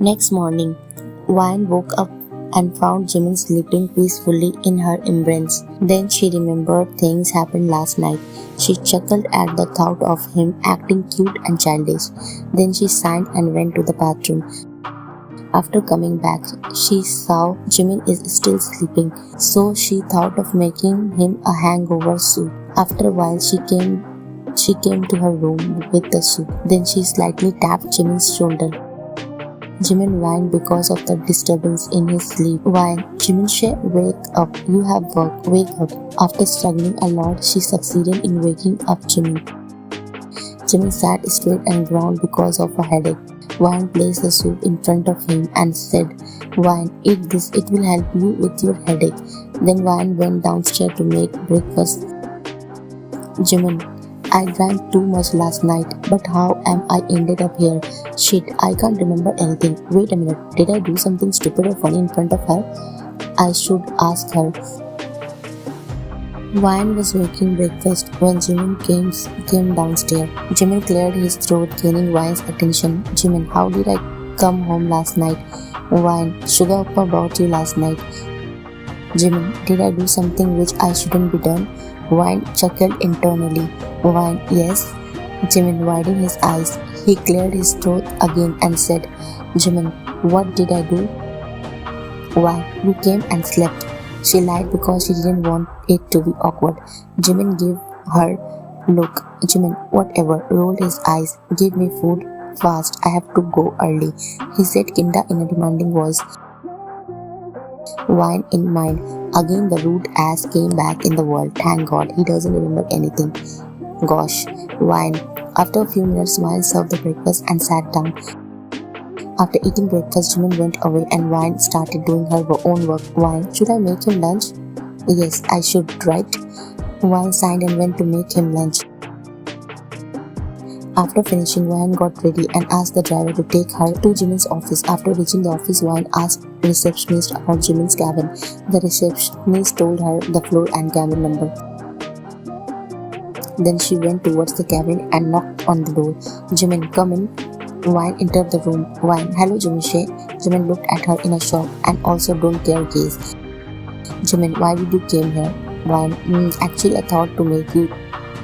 Next morning, Wine woke up and found Jimin sleeping peacefully in her embrace. Then she remembered things happened last night. She chuckled at the thought of him acting cute and childish. Then she sighed and went to the bathroom. After coming back, she saw Jimin is still sleeping, so she thought of making him a hangover soup. After a while, she came to her room with the soup. Then she slightly tapped Jimin's shoulder. Jimin whined because of the disturbance in his sleep. Wine, Jimin, wake up. You have work. Wake up. After struggling a lot, she succeeded in waking up Jimin. Jimin sat straight and ground because of a headache. Wine placed the soup in front of him and said, Wine, eat this. It will help you with your headache. Then Wine went downstairs to make breakfast. Jimin, I drank too much last night, but how am I ended up here? Shit, I can't remember anything. Wait a minute, did I do something stupid or funny in front of her? I should ask her. Wine was making breakfast when Jimin came downstairs. Jimin cleared his throat, gaining Wine's attention. Jimin, how did I come home last night? Wine, sugar up about you last night. Jimin, did I do something which I shouldn't be done? Wine chuckled internally. Wine, yes. Jimin widened his eyes. He cleared his throat again and said, Jimin, what did I do? Why, you came and slept. She lied because she didn't want it to be awkward. Jimin gave her look. Jimin, whatever, rolled his eyes. Give me food fast. I have to go early, he said kinda in a demanding voice. Wine in mind. Again the rude ass came back in the world. Thank God he doesn't remember anything. Gosh. Wine. After a few minutes, Wine served the breakfast and sat down. After eating breakfast, Jimin went away and Wine started doing her own work. Wine, should I make him lunch? Yes, I should, right? Wine signed and went to make him lunch. After finishing, Wine got ready and asked the driver to take her to Jimin's office. After reaching the office, Wine asked the receptionist about Jimin's cabin. The receptionist told her the floor and cabin number. Then she went towards the cabin and knocked on the door. Jimin, come in. Wine entered the room. Wine, hello Jimin. Jimin looked at her in a shock and also don't care gaze. Jimin, why did you came here? Wine, actually I thought to make you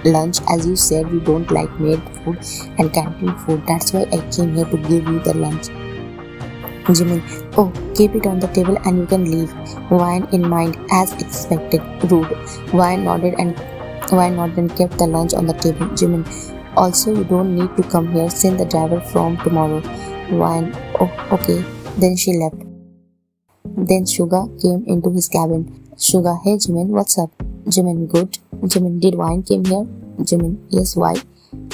lunch, as you said you don't like made food and canteen food. That's why I came here to give you the lunch. Jimin, oh, keep it on the table and you can leave. Wine in mind, as expected. Rude. Wine nodded and kept the lunch on the table. Jimin, also you don't need to come here, send the driver from tomorrow. Wine, oh, okay. Then she left. Then Sugar came into his cabin. Sugar, hey Jimin, what's up? Jimin, good. Jimin, did Wine came here? Jimin, yes, why?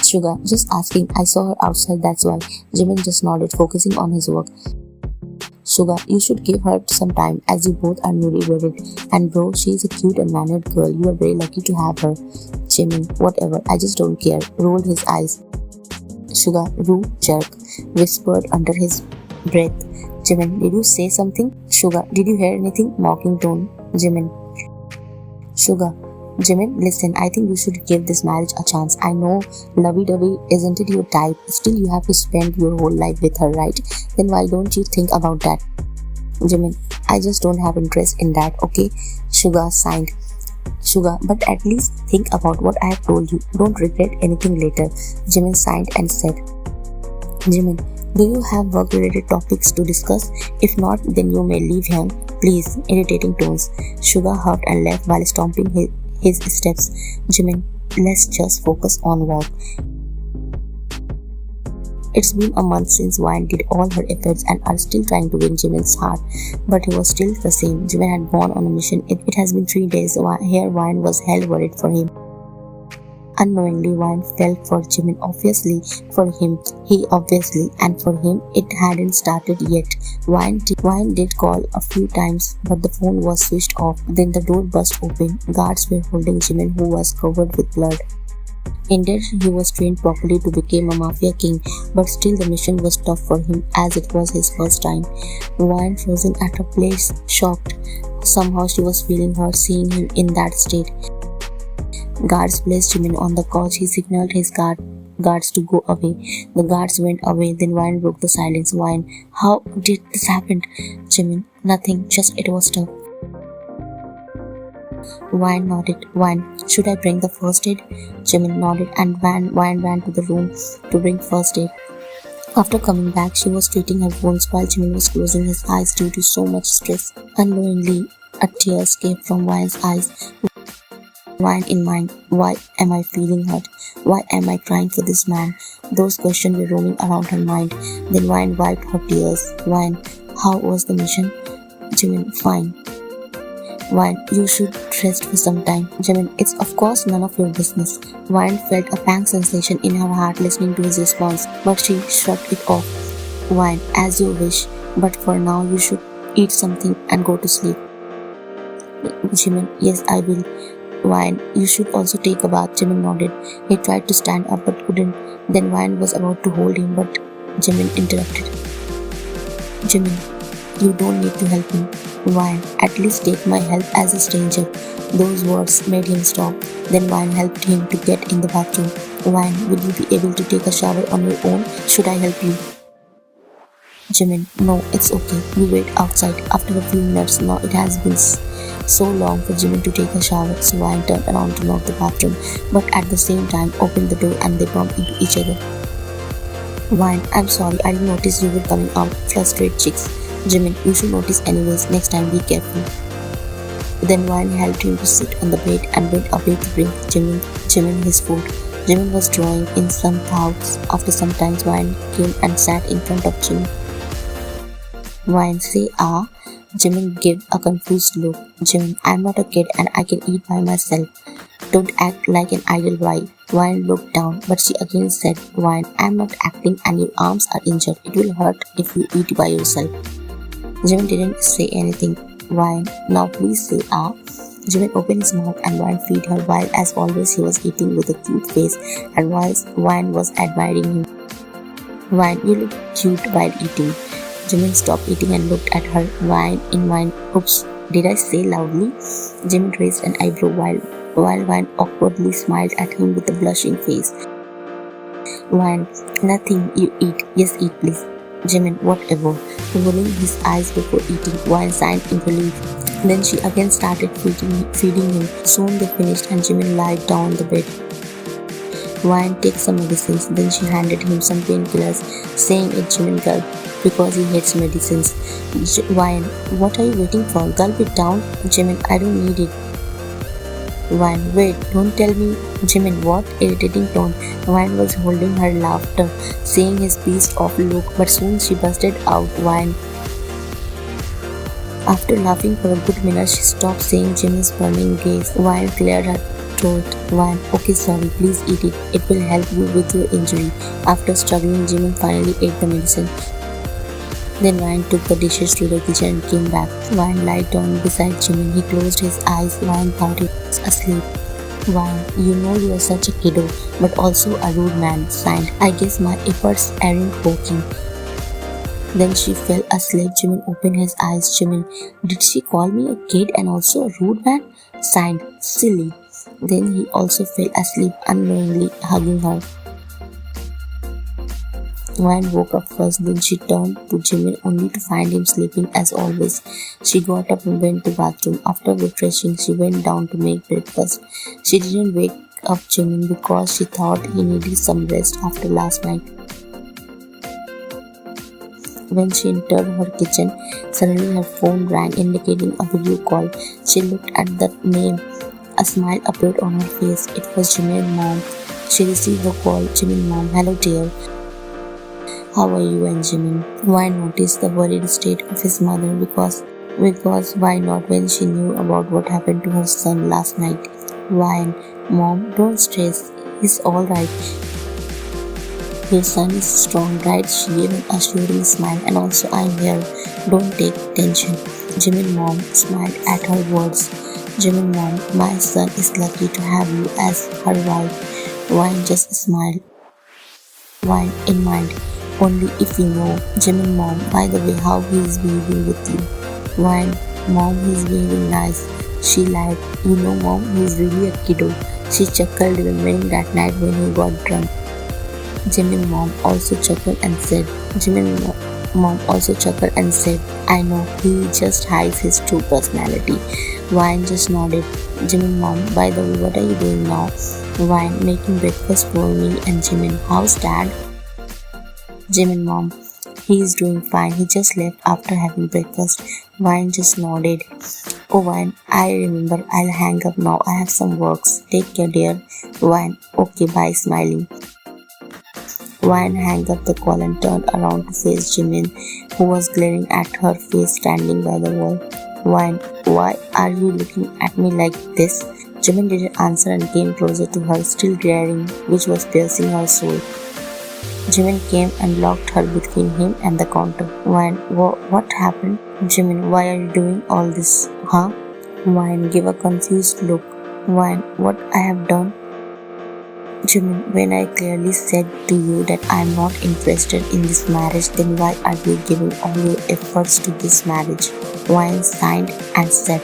Sugar, just asking. I saw her outside, that's why. Jimin just nodded, focusing on his work. Sugar, you should give her some time, as you both are newly wedded. And bro, she's a cute and mannered girl. You are very lucky to have her. Jimin, whatever, I just don't care. Rolled his eyes. Sugar, rude jerk, whispered under his breath. Jimin, did you say something? Sugar, did you hear anything? Mocking tone. Jimin. Sugar, Jimin, listen, I think you should give this marriage a chance. I know lovey-dovey isn't it your type. Still, you have to spend your whole life with her, right? Then why don't you think about that? Jimin, I just don't have interest in that, okay? Sugar signed. Sugar, but at least think about what I have told you. Don't regret anything later. Jimin signed and said, Jimin, do you have work-related topics to discuss? If not, then you may leave him. Please, irritating tones. Sugar huffed and left while stomping his steps. Jimin, let's just focus on work. It's been a month since Wine did all her efforts and are still trying to win Jimin's heart, but he was still the same. Jimin had gone on a mission. It has been 3 days. Here Wine was hell worried for him. Unknowingly, Wine fell for Jimin. Obviously, for him, and for him, it hadn't started yet. Wine did call a few times, but the phone was switched off. Then the door burst open. Guards were holding Jimin, who was covered with blood. Indeed, he was trained properly to become a mafia king, but still the mission was tough for him as it was his first time. Wine frozen at her place, shocked. Somehow she was feeling her, seeing him in that state. Guards placed Jimin on the couch. He signaled his guards to go away. The guards went away, then Wine broke the silence. Wine, how did this happen? Jimin, nothing, just it was tough. Wine nodded. Wine, should I bring the first aid? Jimin nodded and Wine ran to the room to bring first aid. After coming back, she was treating her wounds while Jimin was closing his eyes due to so much stress. Unknowingly, a tear escaped from Wine's eyes. Wine in mind, why am I feeling hurt? Why am I crying for this man? Those questions were roaming around her mind. Then Wine wiped her tears. Wine, how was the mission? Jimin, fine. Wine, you should rest for some time. Jimin, it's of course none of your business. Wine felt a pang sensation in her heart listening to his response, but she shrugged it off. Wine, as you wish, but for now you should eat something and go to sleep. Jimin, yes, I will. Wine, you should also take a bath. Jimin nodded. He tried to stand up but couldn't. Then Wine was about to hold him, but Jimin interrupted. Jimin, you don't need to help me. Wine, at least take my help as a stranger. Those words made him stop. Then Wine helped him to get in the bathroom. Wine, will you be able to take a shower on your own? Should I help you? Jimin, no, it's okay. You wait outside. After a few minutes, now it has been so long for Jimin to take a shower, so Wine turned around to knock the bathroom, but at the same time opened the door and they bumped into each other. Wine, I'm sorry, I didn't notice you were coming out. Frustrated chicks. Jimin, you should notice anyways, next time be careful. Then Wine helped him to sit on the bed and went away to bring Jimin his food. Jimin was drawing in some thoughts. After some time, Wine came and sat in front of Jimin. Wine, say ah. Jimin gave a confused look. Jimin, I'm not a kid and I can eat by myself. Don't act like an idle wife. Wine looked down, but she again said, Wine, I'm not acting and your arms are injured. It will hurt if you eat by yourself. Jimin didn't say anything. Wine, now please say ah. Jimin opened his mouth and Wine fed her while as always he was eating with a cute face and Wine was admiring him. Wine, you look cute while eating. Jimin stopped eating and looked at her. Wine in mind. Oops, did I say loudly? Jimin raised an eyebrow while Wine awkwardly smiled at him with a blushing face. Wine, nothing, you eat. Yes, eat please. Jimin, whatever. Rolling his eyes before eating, Wine sighed in relief. Then she again started feeding him. Soon they finished and Jimin lied down on the bed. Wine, take some medicines. Then she handed him some painkillers, saying it Jimin gulped because he hates medicines. Wine, what are you waiting for? Gulp it down. Jimin, I don't need it. Wine, wait, don't tell me. Jimin, what? Irritating tone. Wine was holding her laughter, seeing his pissed off look, but soon she busted out. Wine. After laughing for a good minute, she stopped seeing Jimin's burning gaze. Wine cleared her throat. Wine, okay, sorry, please eat it. It will help you with your injury. After struggling, Jimin finally ate the medicine. Then Wine took the dishes to the kitchen and came back. Wine lied down beside Jimin. He closed his eyes. Wine thought he was asleep. Wine, you know you are such a kiddo, but also a rude man. Signed, I guess my efforts aren't working. Then she fell asleep. Jimin opened his eyes. Jimin, did she call me a kid and also a rude man? Signed, silly. Then he also fell asleep, unknowingly hugging her. Wine woke up first, then she turned to Jimin only to find him sleeping as always. She got up and went to the bathroom. After refreshing, she went down to make breakfast. She didn't wake up Jimin because she thought he needed some rest after last night. When she entered her kitchen, suddenly her phone rang indicating a video call. She looked at the name. A smile appeared on her face. It was Jimin's mom. She received the call. Jimin mom, hello dear. How are you and Jimin? Wine noticed the worried state of his mother because why not when she knew about what happened to her son last night? Wine, Mom, don't stress. He's alright. Your son is strong, right? She gave an assuring smile and also I'm here. Don't take tension. Jimin mom smiled at her words. Jimin mom, my son is lucky to have you as her wife. Wine just smiled. Wine in mind. Only if you know. Jimin mom, by the way, how he is behaving with you. Wine, mom, he is behaving nice. She lied. You know mom, he is really a kiddo. She chuckled remembering that night when he got drunk. Jimin mom also chuckled and said, Mom also chuckled and said, I know, he just hides his true personality. Wine just nodded. Jimin mom, by the way, what are you doing now? Wine, making breakfast for me and Jimin. How's dad? Jimin mom, he is doing fine. He just left after having breakfast. Wine just nodded. Oh Wine, I remember. I'll hang up now. I have some works. Take care, dear. Wine, okay, bye, smiling. Wine hung up the call and turned around to face Jimin, who was glaring at her face standing by the wall. Wine, why are you looking at me like this? Jimin didn't answer and came closer to her, still glaring, which was piercing her soul. Jimin came and locked her between him and the counter. Wine, what happened? Jimin, why are you doing all this? Huh? Wine gave a confused look. Wine, what I have done? Jimin, when I clearly said to you that I am not interested in this marriage, then why are you giving all your efforts to this marriage? Wine signed and said,